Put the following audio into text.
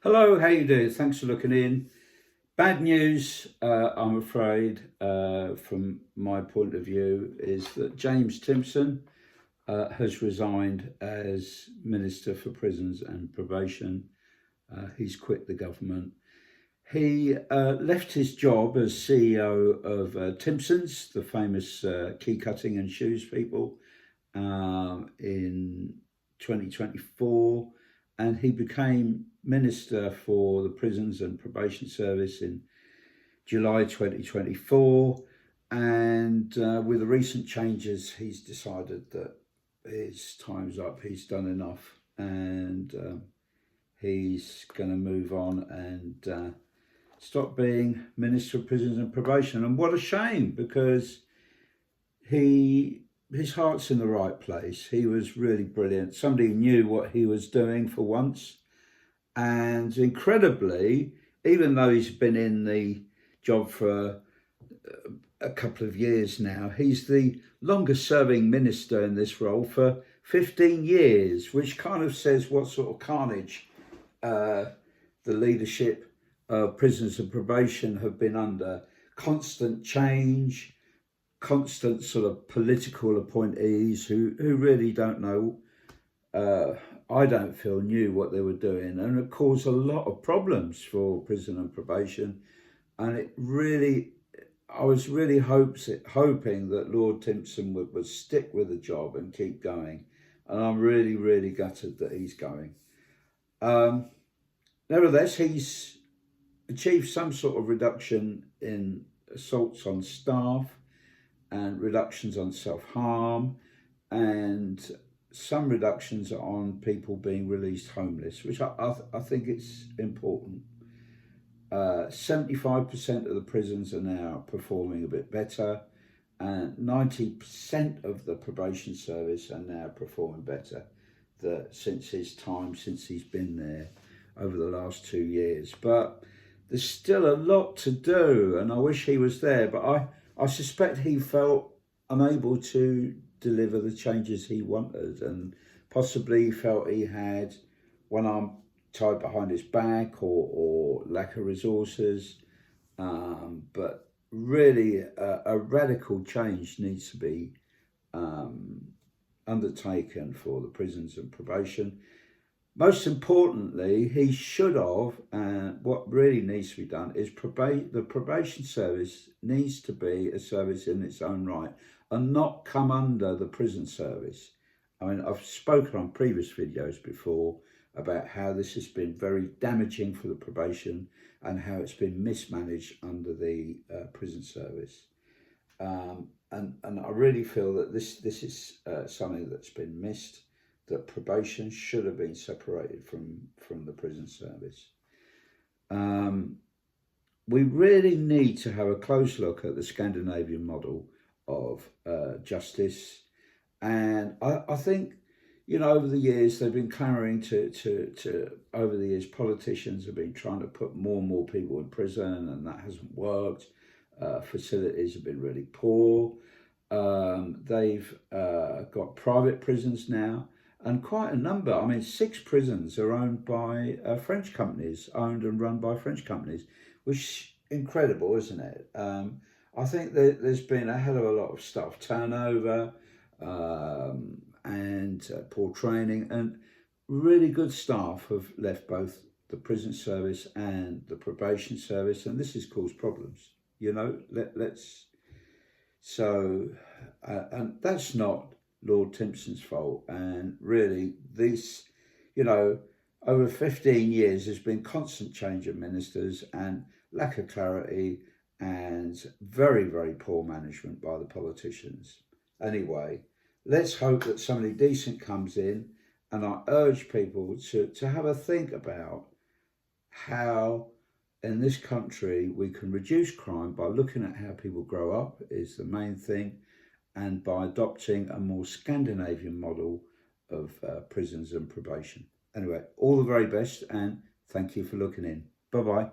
Hello, how you doing? Thanks for looking in. Bad news, I'm afraid, from my point of view, is that James Timpson has resigned as Minister for Prisons and Probation. He's quit the government. He left his job as CEO of Timpson's, the famous key cutting and shoes people, in 2024, and he became Minister for the Prisons and Probation Service in July 2024. And with the recent changes, he's decided that his time's up, he's done enough, and he's going to move on and stop being Minister of Prisons and Probation. And what a shame, because his heart's in the right place. He was really brilliant. Somebody knew what he was doing for once. And incredibly, even though he's been in the job for a couple of years now, he's the longest serving minister in this role for 15 years, which kind of says what sort of carnage the leadership of Prisons and Probation have been under. Constant change, constant sort of political appointees who really don't know, I don't feel knew what they were doing, and it caused a lot of problems for Prison and Probation. And I was really hoping that Lord Timpson would stick with the job and keep going, and I'm really gutted that he's going. Nevertheless, he's achieved some sort of reduction in assaults on staff and reductions on self-harm, and some reductions on people being released homeless, which I think it's important. 75% of the prisons are now performing a bit better, and 90% of the probation service are now performing better since he's been there over the last 2 years. But there's still a lot to do, and I wish he was there, but I suspect he felt unable to deliver the changes he wanted, and possibly felt he had one arm tied behind his back or lack of resources. But really, a radical change needs to be undertaken for the prisons and probation. Most importantly, he should have, what really needs to be done is the probation service needs to be a service in its own right and not come under the prison service. I mean, I've spoken on previous videos before about how this has been very damaging for the probation and how it's been mismanaged under the prison service. And I really feel that this is something that's been missed, that probation should have been separated from the prison service. We really need to have a close look at the Scandinavian model of justice. And I think, over the years, they've been clamouring over the years, politicians have been trying to put more and more people in prison, and that hasn't worked. Facilities have been really poor. They've got private prisons now, and quite a number. 6 prisons are owned by French companies, owned and run by French companies, which is incredible, isn't it? I think that there's been a hell of a lot of staff turnover and poor training, and really good staff have left both the prison service and the probation service, and this has caused problems. And that's not Lord Timpson's fault. And really, over 15 years, there's been constant change of ministers and lack of clarity and very poor management by the politicians. Anyway, let's hope that somebody decent comes in, and I urge people to have a think about how in this country we can reduce crime by looking at how people grow up is the main thing, and by adopting a more Scandinavian model of prisons and probation. Anyway, all the very best, and thank you for looking in. Bye-bye.